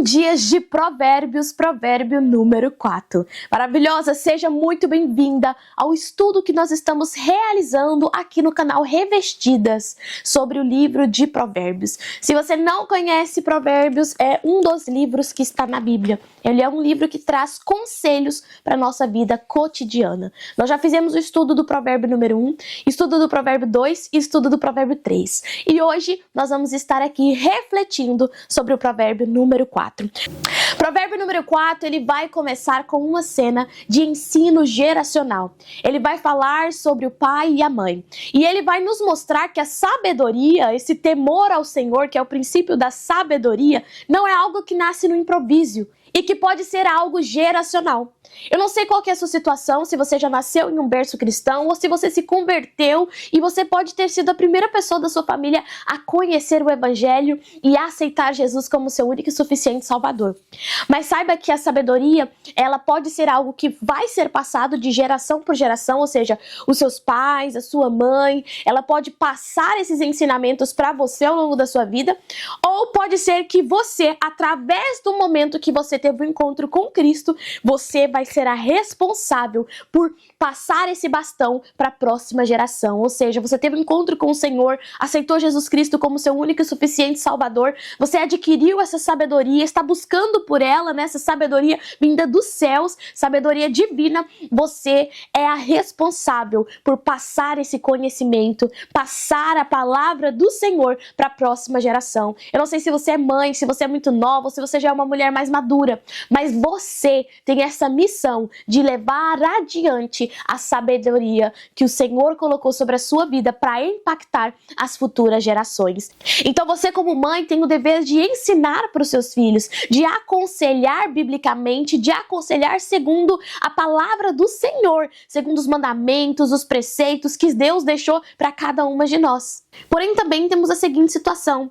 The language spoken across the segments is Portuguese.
Dias de Provérbios, provérbio número 4. Maravilhosa, seja muito bem-vinda ao estudo que nós estamos realizando aqui no canal Revestidas sobre o livro de Provérbios. Se você não conhece Provérbios, é um dos livros que está na Bíblia. Ele é um livro que traz conselhos para a nossa vida cotidiana. Nós já fizemos o estudo do provérbio número 1, estudo do provérbio 2 e estudo do provérbio 3. E hoje nós vamos estar aqui refletindo sobre o provérbio número 4. Provérbio número 4, ele vai começar com uma cena de ensino geracional. Ele vai falar sobre o pai e a mãe. E ele vai nos mostrar que a sabedoria, esse temor ao Senhor, que é o princípio da sabedoria, não é algo que nasce no improviso e que pode ser algo geracional. Eu não sei qual que é a sua situação, se você já nasceu em um berço cristão ou se você se converteu e você pode ter sido a primeira pessoa da sua família a conhecer o Evangelho e a aceitar Jesus como seu único e suficiente Salvador. Mas saiba que a sabedoria, ela pode ser algo que vai ser passado de geração por geração, ou seja, os seus pais, a sua mãe, ela pode passar esses ensinamentos para você ao longo da sua vida, ou pode ser que você, através do momento que você teve um encontro com Cristo, você vai ser a responsável por passar esse bastão para a próxima geração. Ou seja, você teve um encontro com o Senhor, aceitou Jesus Cristo como seu único e suficiente Salvador, você adquiriu essa sabedoria, está buscando por ela, essa sabedoria vinda dos céus, sabedoria divina. Você é a responsável por passar esse conhecimento, passar a palavra do Senhor para a próxima geração. Eu não sei se você é mãe, se você é muito nova, ou se você já é uma mulher mais madura, mas você tem essa missão de levar adiante a sabedoria que o Senhor colocou sobre a sua vida para impactar as futuras gerações. Então você, como mãe, tem o dever de ensinar para os seus filhos, de aconselhar biblicamente, de aconselhar segundo a palavra do Senhor, segundo os mandamentos, os preceitos que Deus deixou para cada uma de nós. Porém, também temos a seguinte situação: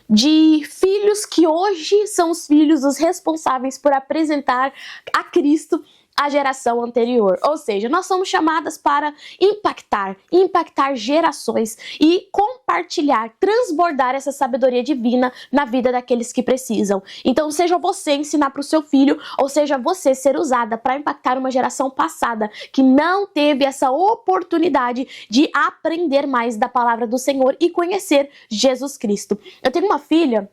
de filhos que hoje são os filhos os responsáveis por apresentar a Cristo à geração anterior. Ou seja, nós somos chamadas para impactar gerações e compartilhar, transbordar essa sabedoria divina na vida daqueles que precisam. Então, seja você ensinar para o seu filho, ou seja você ser usada para impactar uma geração passada que não teve essa oportunidade de aprender mais da palavra do Senhor e conhecer Jesus Cristo. Eu tenho uma filha,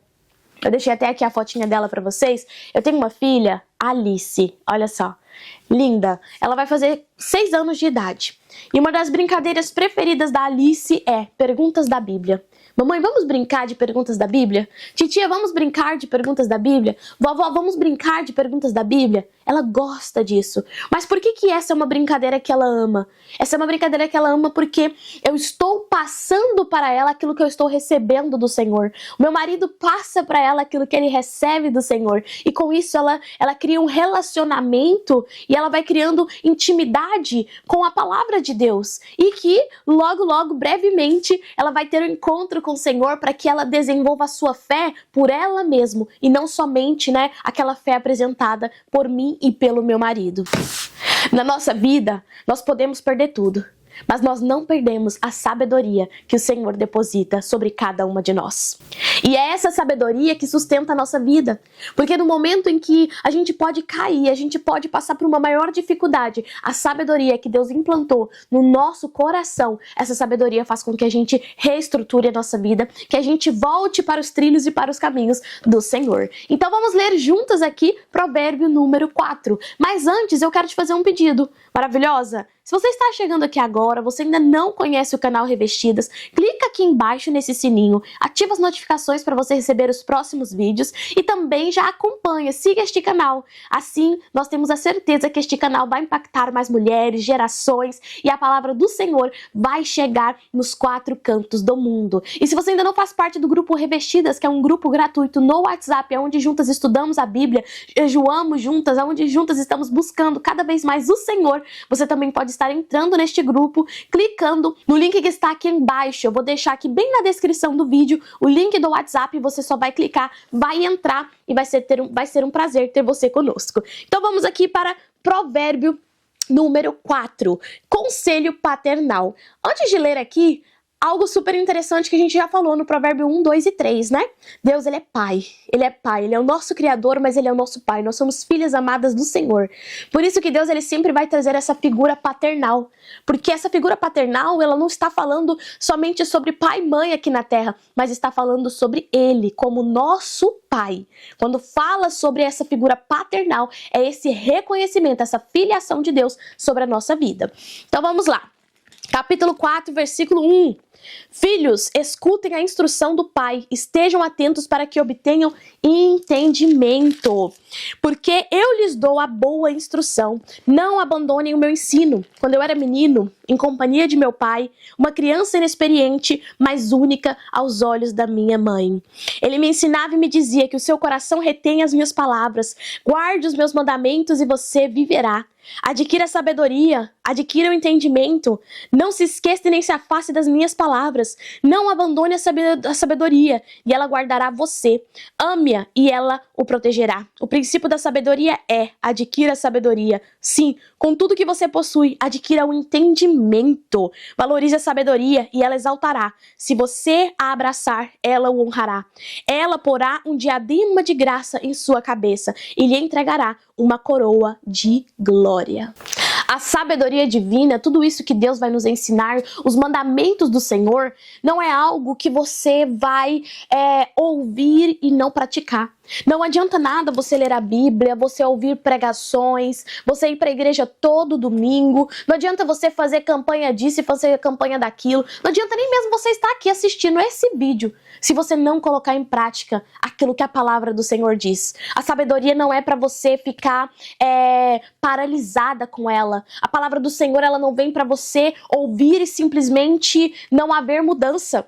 eu deixei até aqui a fotinha dela para vocês. Eu tenho uma filha, Alice, olha só, linda. Ela vai fazer 6 anos de idade. E uma das brincadeiras preferidas da Alice é perguntas da Bíblia. Mamãe, vamos brincar de perguntas da Bíblia? Titia, vamos brincar de perguntas da Bíblia? Vovó, vamos brincar de perguntas da Bíblia? Ela gosta disso. Mas por que essa é uma brincadeira que ela ama? Essa é uma brincadeira que ela ama porque eu estou passando para ela aquilo que eu estou recebendo do Senhor. O meu marido passa para ela aquilo que ele recebe do Senhor. E com isso ela cria um relacionamento e ela vai criando intimidade com a palavra de Deus. E que logo, brevemente, ela vai ter um encontro com o Senhor para que ela desenvolva a sua fé por ela mesma e não somente, aquela fé apresentada por mim e pelo meu marido. Na nossa vida, nós podemos perder tudo, mas nós não perdemos a sabedoria que o Senhor deposita sobre cada uma de nós. E é essa sabedoria que sustenta a nossa vida. Porque no momento em que a gente pode cair, a gente pode passar por uma maior dificuldade, a sabedoria que Deus implantou no nosso coração, essa sabedoria faz com que a gente reestruture a nossa vida, que a gente volte para os trilhos e para os caminhos do Senhor. Então vamos ler juntas aqui provérbio número 4. Mas antes eu quero te fazer um pedido. Maravilhosa? Se você está chegando aqui agora, você ainda não conhece o canal Revestidas, clica aqui embaixo nesse sininho, ativa as notificações para você receber os próximos vídeos e também já acompanha, siga este canal. Assim, nós temos a certeza que este canal vai impactar mais mulheres, gerações e a palavra do Senhor vai chegar nos 4 cantos do mundo. E se você ainda não faz parte do grupo Revestidas, que é um grupo gratuito no WhatsApp, onde juntas estudamos a Bíblia, jejuamos juntas, onde juntas estamos buscando cada vez mais o Senhor, você também pode estar entrando neste grupo, clicando no link que está aqui embaixo. Eu vou deixar aqui bem na descrição do vídeo o link do WhatsApp, você só vai clicar, vai entrar e vai ser um prazer ter você conosco. Então vamos aqui para provérbio número 4, conselho paternal. Antes de ler aqui, algo super interessante que a gente já falou no Provérbio 1, 2 e 3, né? Deus, ele é pai. Ele é pai, ele é o nosso criador, mas ele é o nosso pai. Nós somos filhas amadas do Senhor. Por isso que Deus, ele sempre vai trazer essa figura paternal. Porque essa figura paternal, ela não está falando somente sobre pai e mãe aqui na terra, mas está falando sobre ele como nosso pai. Quando fala sobre essa figura paternal, é esse reconhecimento, essa filiação de Deus sobre a nossa vida. Então vamos lá. Capítulo 4, versículo 1. Filhos, escutem a instrução do pai, estejam atentos para que obtenham entendimento. Porque eu lhes dou a boa instrução, não abandonem o meu ensino. Quando eu era menino, em companhia de meu pai, uma criança inexperiente, mas única aos olhos da minha mãe. Ele me ensinava e me dizia que o seu coração retém as minhas palavras, guarde os meus mandamentos e você viverá. Adquira a sabedoria, adquira o entendimento, não se esqueça e nem se afaste das minhas palavras, não abandone a sabedoria e ela guardará você, ame-a e ela o protegerá. O princípio da sabedoria é, adquira a sabedoria, sim, com tudo que você possui, adquira o entendimento, valorize a sabedoria e ela exaltará, se você a abraçar, ela o honrará, ela porá um diadema de graça em sua cabeça e lhe entregará uma coroa de glória. A sabedoria divina, tudo isso que Deus vai nos ensinar, os mandamentos do Senhor, não é algo que você vai ouvir e não praticar. Não adianta nada você ler a Bíblia, você ouvir pregações, você ir para a igreja todo domingo, não adianta você fazer campanha disso e fazer campanha daquilo, não adianta nem mesmo você estar aqui assistindo esse vídeo, se você não colocar em prática aquilo que a palavra do Senhor diz. A sabedoria não é para você ficar paralisada com ela. A palavra do Senhor, ela não vem para você ouvir e simplesmente não haver mudança.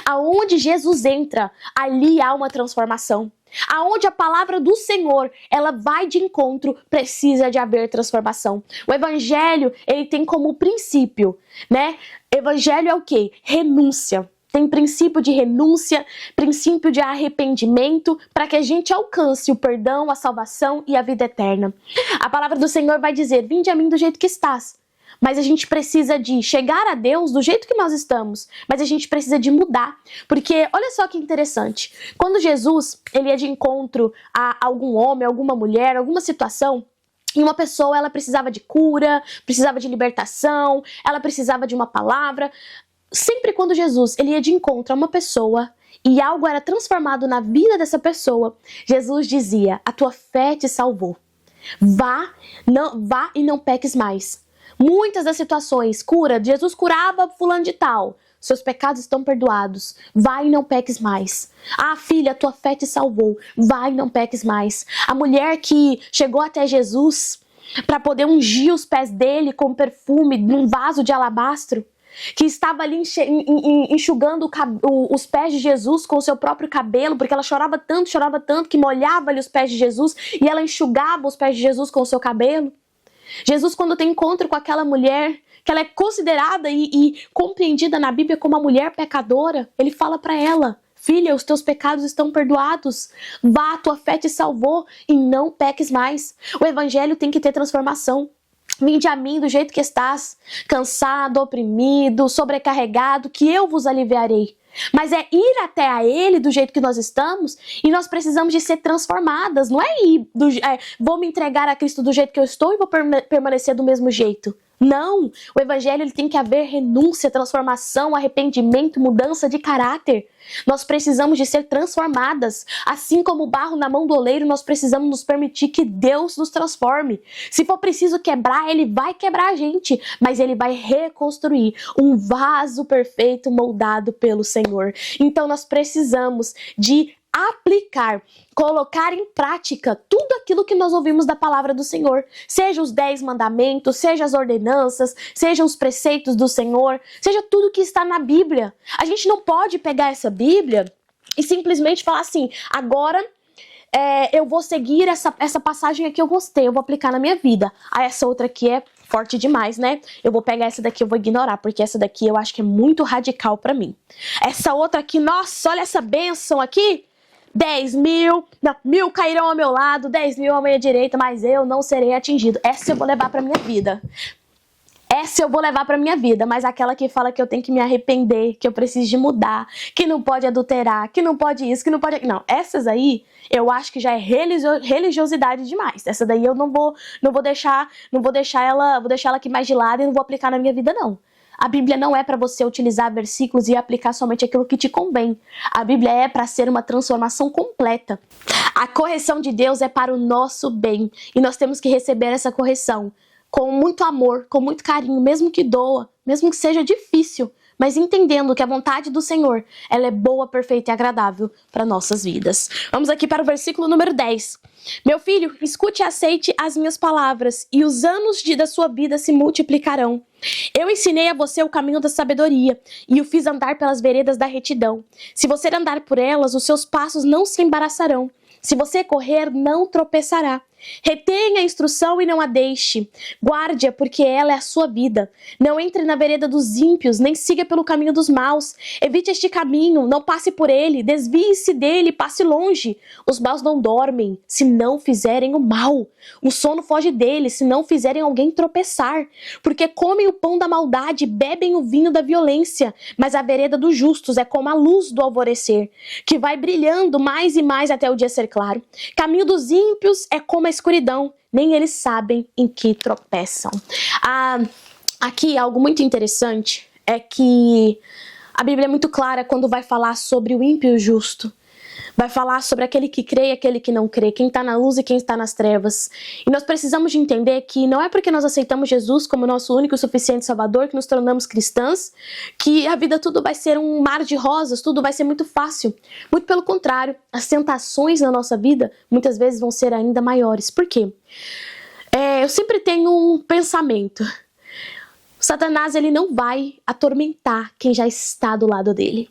Aonde Jesus entra, ali há uma transformação. Aonde a palavra do Senhor, ela vai de encontro, precisa de haver transformação. O evangelho, ele tem como princípio, né? Evangelho é o quê? Renúncia. Tem princípio de renúncia, princípio de arrependimento, para que a gente alcance o perdão, a salvação e a vida eterna. A palavra do Senhor vai dizer, vinde a mim do jeito que estás. Mas a gente precisa de chegar a Deus do jeito que nós estamos, mas a gente precisa de mudar, porque olha só que interessante, quando Jesus ele ia de encontro a algum homem, alguma mulher, alguma situação, e uma pessoa ela precisava de cura, precisava de libertação, ela precisava de uma palavra, sempre quando Jesus ele ia de encontro a uma pessoa e algo era transformado na vida dessa pessoa, Jesus dizia, a tua fé te salvou, vá e não peques mais. Muitas das situações, cura, Jesus curava fulano de tal, seus pecados estão perdoados, vai e não peques mais. Ah, filha, tua fé te salvou, vai e não peques mais. A mulher que chegou até Jesus para poder ungir os pés dele com perfume num vaso de alabastro, que estava ali enxugando os pés de Jesus com o seu próprio cabelo, porque ela chorava tanto que molhava ali os pés de Jesus e ela enxugava os pés de Jesus com o seu cabelo. Jesus, quando tem encontro com aquela mulher, que ela é considerada e compreendida na Bíblia como uma mulher pecadora, ele fala para ela, filha, os teus pecados estão perdoados, vá, a tua fé te salvou e não peques mais. O evangelho tem que ter transformação. Vinde a mim do jeito que estás, cansado, oprimido, sobrecarregado, que eu vos aliviarei. Mas é ir até a Ele do jeito que nós estamos e nós precisamos de ser transformadas. Não é vou me entregar a Cristo do jeito que eu estou e vou permanecer do mesmo jeito. Não, o evangelho ele tem que haver renúncia, transformação, arrependimento, mudança de caráter. Nós precisamos de ser transformadas. Assim como o barro na mão do oleiro, nós precisamos nos permitir que Deus nos transforme. Se for preciso quebrar, Ele vai quebrar a gente, mas Ele vai reconstruir um vaso perfeito moldado pelo Senhor. Então nós precisamos de aplicar, colocar em prática tudo aquilo que nós ouvimos da palavra do Senhor, seja os 10 mandamentos, seja as ordenanças, seja os preceitos do Senhor, seja tudo que está na Bíblia. A gente não pode pegar essa Bíblia e simplesmente falar assim, agora eu vou seguir essa passagem aqui, eu gostei, eu vou aplicar na minha vida. Ah, essa outra aqui é forte demais, né? Eu vou pegar essa daqui, eu vou ignorar, porque essa daqui eu acho que é muito radical pra mim. Essa outra aqui, nossa, olha essa bênção aqui. 10.000 cairão ao meu lado, 10.000 à minha direita, mas eu não serei atingido. Essa eu vou levar pra minha vida. essa eu vou levar pra minha vida, mas aquela que fala que eu tenho que me arrepender, que eu preciso de mudar, que não pode adulterar, que não pode isso, que não pode... Não, essas aí eu acho que já é religiosidade demais. Essa daí eu não vou deixar ela, vou deixar ela aqui mais de lado e não vou aplicar na minha vida, não. A Bíblia não é para você utilizar versículos e aplicar somente aquilo que te convém. A Bíblia é para ser uma transformação completa. A correção de Deus é para o nosso bem e nós temos que receber essa correção com muito amor, com muito carinho, mesmo que doa, mesmo que seja difícil, mas entendendo que a vontade do Senhor, ela é boa, perfeita e agradável para nossas vidas. Vamos aqui para o versículo número 10. Meu filho, escute e aceite as minhas palavras, e os anos da sua vida se multiplicarão. Eu ensinei a você o caminho da sabedoria, e o fiz andar pelas veredas da retidão. Se você andar por elas, os seus passos não se embaraçarão. Se você correr, não tropeçará. Retenha a instrução e não a deixe. Guarde-a, porque ela é a sua vida. Não entre na vereda dos ímpios, nem siga pelo caminho dos maus. Evite este caminho, não passe por ele. Desvie-se dele, passe longe. Os maus não dormem, se não fizerem o mal. O sono foge deles, se não fizerem alguém tropeçar. Porque comem o pão da maldade, bebem o vinho da violência. Mas a vereda dos justos é como a luz do alvorecer, que vai brilhando mais e mais até o dia ser claro. Caminho dos ímpios é como a escuridão, nem eles sabem em que tropeçam. Aqui algo muito interessante é que a Bíblia é muito clara quando vai falar sobre o ímpio e o justo. Vai falar sobre aquele que crê e aquele que não crê, quem está na luz e quem está nas trevas. E nós precisamos de entender que não é porque nós aceitamos Jesus como nosso único e suficiente Salvador, que nos tornamos cristãs, que a vida tudo vai ser um mar de rosas, tudo vai ser muito fácil. Muito pelo contrário, as tentações na nossa vida muitas vezes vão ser ainda maiores. Por quê? Eu sempre tenho um pensamento. Satanás, ele não vai atormentar quem já está do lado dele.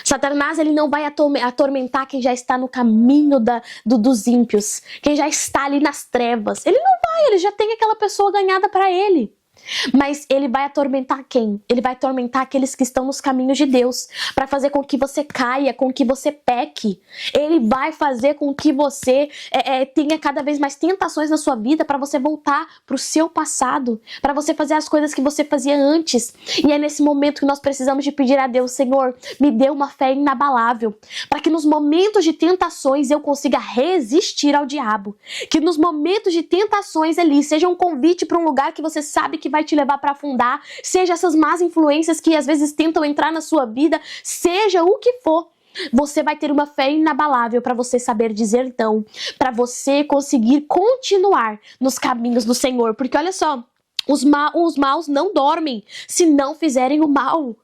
Satanás, ele não vai atormentar quem já está no caminho dos ímpios, quem já está ali nas trevas. Ele não vai, ele já tem aquela pessoa ganhada para ele. Mas ele vai atormentar quem? Ele vai atormentar aqueles que estão nos caminhos de Deus, para fazer com que você caia, com que você peque. Ele vai fazer com que você tenha cada vez mais tentações na sua vida, para você voltar para o seu passado, para você fazer as coisas que você fazia antes. E é nesse momento que nós precisamos de pedir a Deus: Senhor, me dê uma fé inabalável, para que nos momentos de tentações eu consiga resistir ao diabo. Que nos momentos de tentações ali seja um convite para um lugar que você sabe que vai te levar para afundar, seja essas más influências que às vezes tentam entrar na sua vida, seja o que for, você vai ter uma fé inabalável para você saber dizer não, para você conseguir continuar nos caminhos do Senhor, porque olha só, os maus não dormem se não fizerem o mal.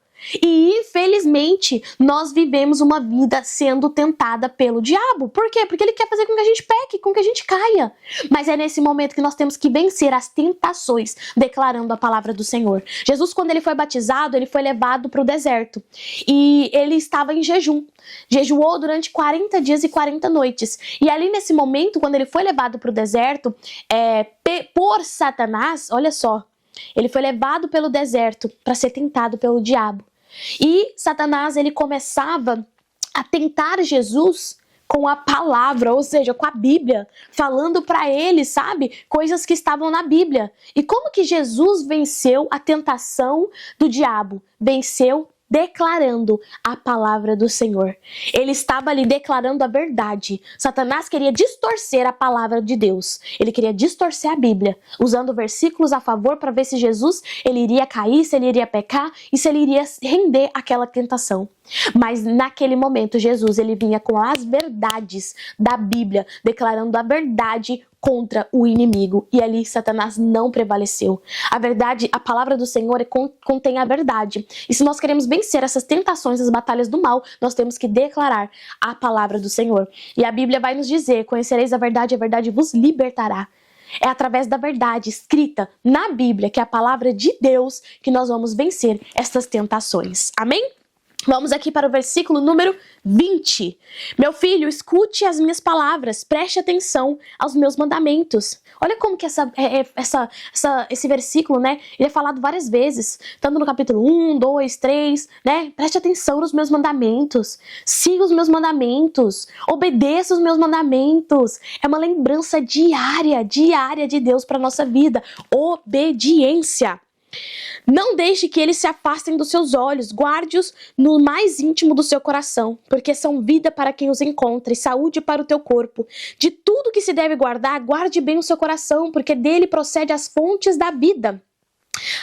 E infelizmente nós vivemos uma vida sendo tentada pelo diabo. Por quê? Porque ele quer fazer com que a gente peque, com que a gente caia. Mas é nesse momento que nós temos que vencer as tentações, declarando a palavra do Senhor. Jesus, quando ele foi batizado, ele foi levado para o deserto. E ele estava em jejum. Jejuou durante 40 dias e 40 noites. E ali nesse momento, quando ele foi levado para o deserto, por Satanás, olha só, ele foi levado pelo deserto para ser tentado pelo diabo. E Satanás, ele começava a tentar Jesus com a palavra, ou seja, com a Bíblia, falando para ele, sabe, coisas que estavam na Bíblia. E como que Jesus venceu a tentação do diabo? Venceu declarando a palavra do Senhor. Ele estava ali declarando a verdade. Satanás queria distorcer a palavra de Deus. Ele queria distorcer a Bíblia, usando versículos a favor para ver se Jesus ele iria cair, se ele iria pecar e se ele iria render aquela tentação. Mas naquele momento Jesus ele vinha com as verdades da Bíblia, declarando a verdade contra o inimigo. E ali Satanás não prevaleceu. A verdade, a palavra do Senhor contém a verdade. E se nós queremos vencer essas tentações, as batalhas do mal, nós temos que declarar a palavra do Senhor. E a Bíblia vai nos dizer: conhecereis a verdade vos libertará. É através da verdade escrita na Bíblia, que é a palavra de Deus, que nós vamos vencer essas tentações. Amém? Vamos aqui para o versículo número 20. Meu filho, escute as minhas palavras, preste atenção aos meus mandamentos. Olha como que esse versículo, né, ele é falado várias vezes, tanto no capítulo 1, 2, 3, né? Preste atenção nos meus mandamentos, siga os meus mandamentos, obedeça os meus mandamentos. É uma lembrança diária de Deus para a nossa vida. Obediência. Não deixe que eles se afastem dos seus olhos, guarde-os no mais íntimo do seu coração, porque são vida para quem os encontra e saúde para o teu corpo. De tudo que se deve guardar, guarde bem o seu coração, porque dele procede as fontes da vida.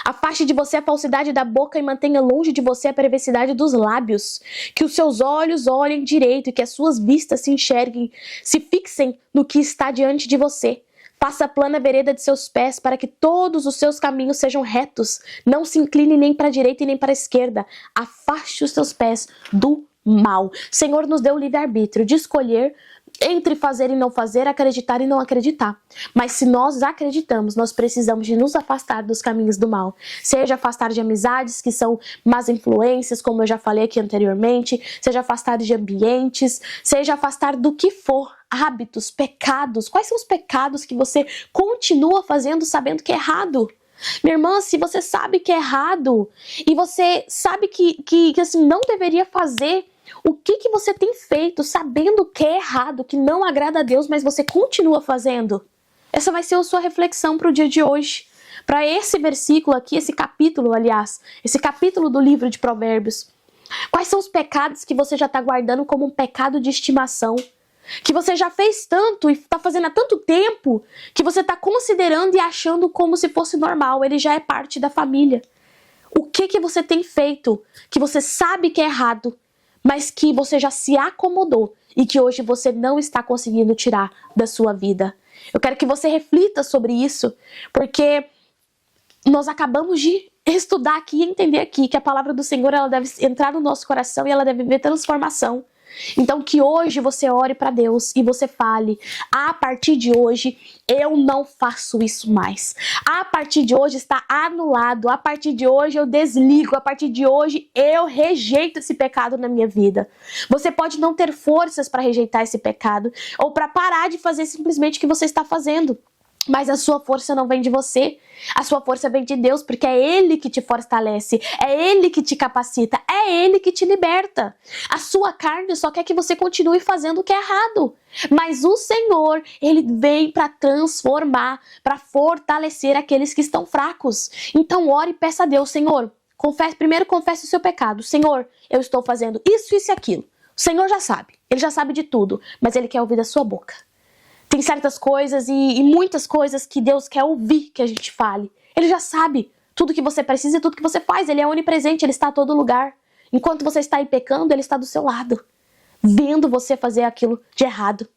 Afaste de você a falsidade da boca e mantenha longe de você a perversidade dos lábios. Que os seus olhos olhem direito e que as suas vistas se enxerguem, se fixem no que está diante de você. Faça plana a vereda de seus pés para que todos os seus caminhos sejam retos. Não se incline nem para a direita e nem para a esquerda. Afaste os seus pés do mal. O Senhor nos deu o livre-arbítrio de escolher entre fazer e não fazer, acreditar e não acreditar. Mas se nós acreditamos, nós precisamos de nos afastar dos caminhos do mal. Seja afastar de amizades que são más influências, como eu já falei aqui anteriormente, seja afastar de ambientes, seja afastar do que for, hábitos, pecados. Quais são os pecados que você continua fazendo sabendo que é errado? Minha irmã, se você sabe que é errado e você sabe que assim, não deveria fazer, o que você tem feito sabendo que é errado, que não agrada a Deus, mas você continua fazendo? Essa vai ser a sua reflexão para o dia de hoje. Para esse versículo aqui, esse capítulo, aliás, esse capítulo do livro de Provérbios. Quais são os pecados que você já está guardando como um pecado de estimação? Que você já fez tanto e está fazendo há tanto tempo que você está considerando e achando como se fosse normal, ele já é parte da família. O que você tem feito que você sabe que é errado, mas que você já se acomodou e que hoje você não está conseguindo tirar da sua vida? Eu quero que você reflita sobre isso, porque nós acabamos de estudar aqui e entender aqui que a palavra do Senhor, ela deve entrar no nosso coração e ela deve ver transformação. Então que hoje você ore para Deus e você fale: a partir de hoje eu não faço isso mais. A partir de hoje está anulado. A partir de hoje eu desligo. A partir de hoje eu rejeito esse pecado na minha vida. Você pode não ter forças para rejeitar esse pecado ou para parar de fazer simplesmente o que você está fazendo. Mas a sua força não vem de você, a sua força vem de Deus, porque é Ele que te fortalece, é Ele que te capacita, é Ele que te liberta. A sua carne só quer que você continue fazendo o que é errado, mas o Senhor, Ele vem para transformar, para fortalecer aqueles que estão fracos. Então ore e peça a Deus: Senhor, primeiro confesse o seu pecado. Senhor, eu estou fazendo isso, isso e aquilo. O Senhor já sabe, Ele já sabe de tudo, mas Ele quer ouvir da sua boca. Tem certas coisas e muitas coisas que Deus quer ouvir que a gente fale. Ele já sabe tudo que você precisa e tudo que você faz. Ele é onipresente, Ele está a todo lugar. Enquanto você está aí pecando, Ele está do seu lado, vendo você fazer aquilo de errado.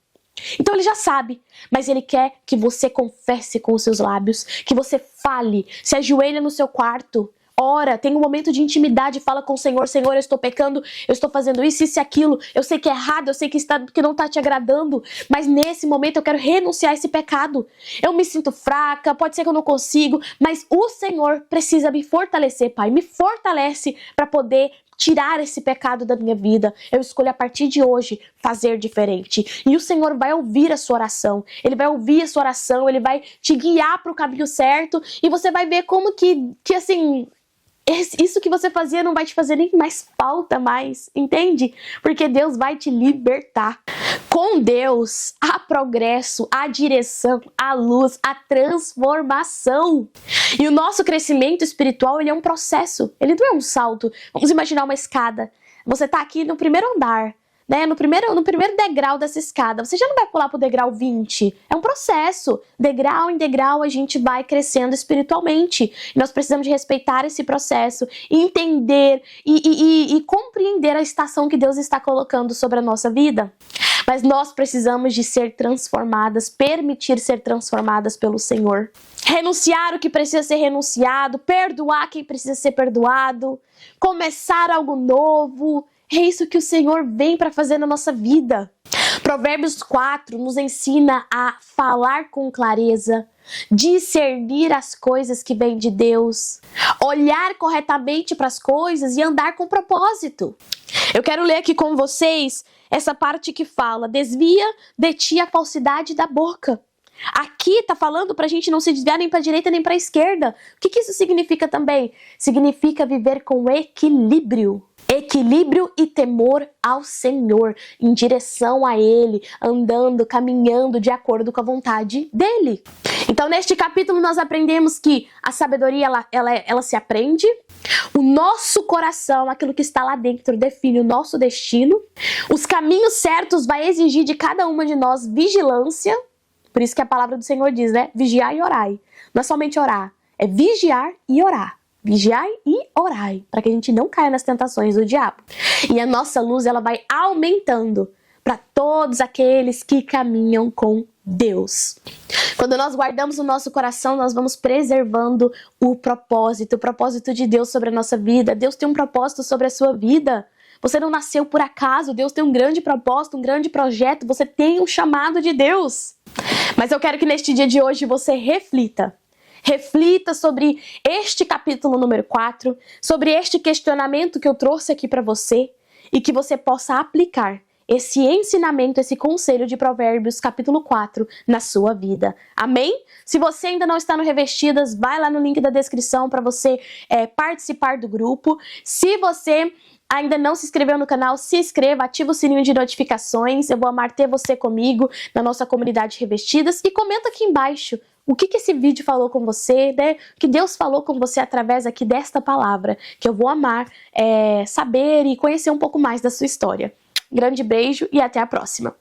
Então Ele já sabe, mas Ele quer que você confesse com os seus lábios, que você fale, se ajoelhe no seu quarto, ora, tem um momento de intimidade, fala com o Senhor: Senhor, eu estou pecando, eu estou fazendo isso e aquilo, eu sei que é errado, eu sei que não está te agradando, mas nesse momento eu quero renunciar a esse pecado. Eu me sinto fraca, pode ser que eu não consigo, mas o Senhor precisa me fortalecer, Pai, me fortalece para poder tirar esse pecado da minha vida. Eu escolho a partir de hoje fazer diferente. E o Senhor vai ouvir a sua oração. Ele vai ouvir a sua oração, Ele vai te guiar para o caminho certo e você vai ver como que assim, isso que você fazia não vai te fazer nem mais falta mais, entende? Porque Deus vai te libertar. Com Deus, há progresso, há direção, há luz, há transformação. E o nosso crescimento espiritual, ele é um processo, ele não é um salto. Vamos imaginar uma escada. Você está aqui no primeiro andar, né? No primeiro degrau dessa escada. Você já não vai pular para o degrau 20. É um processo. Degrau em degrau a gente vai crescendo espiritualmente. E nós precisamos de respeitar esse processo, entender e compreender a estação que Deus está colocando sobre a nossa vida. Mas nós precisamos de ser transformadas, permitir ser transformadas pelo Senhor. Renunciar o que precisa ser renunciado, perdoar quem precisa ser perdoado, começar algo novo. É isso que o Senhor vem para fazer na nossa vida. Provérbios 4 nos ensina a falar com clareza, discernir as coisas que vêm de Deus, olhar corretamente para as coisas e andar com propósito. Eu quero ler aqui com vocês essa parte que fala: desvia de ti a falsidade da boca. Aqui tá falando pra gente não se desviar nem pra direita nem pra esquerda. O que isso significa também? Significa viver com equilíbrio. equilíbrio e temor ao Senhor, em direção a Ele, andando, caminhando de acordo com a vontade dEle. Então, neste capítulo, nós aprendemos que a sabedoria, ela se aprende. O nosso coração, aquilo que está lá dentro, define o nosso destino. Os caminhos certos vai exigir de cada uma de nós vigilância. Por isso que a palavra do Senhor diz, né? Vigiai e orai. Não é somente orar, é vigiar e orar. Vigiai e orai, para que a gente não caia nas tentações do diabo. E a nossa luz, ela vai aumentando para todos aqueles que caminham com Deus. Quando nós guardamos o nosso coração, nós vamos preservando o propósito de Deus sobre a nossa vida. Deus tem um propósito sobre a sua vida. Você não nasceu por acaso, Deus tem um grande propósito, um grande projeto, você tem um chamado de Deus. Mas eu quero que neste dia de hoje você reflita. Reflita sobre este capítulo número 4, sobre este questionamento que eu trouxe aqui para você e que você possa aplicar esse ensinamento, esse conselho de Provérbios capítulo 4 na sua vida. Amém? Se você ainda não está no Revestidas, vai lá no link da descrição para você participar do grupo. Se você ainda não se inscreveu no canal, se inscreva, ativa o sininho de notificações. Eu vou amar ter você comigo na nossa comunidade Revestidas. E comenta aqui embaixo o que esse vídeo falou com você, né? O que Deus falou com você através aqui desta palavra, que eu vou amar saber e conhecer um pouco mais da sua história. Grande beijo e até a próxima!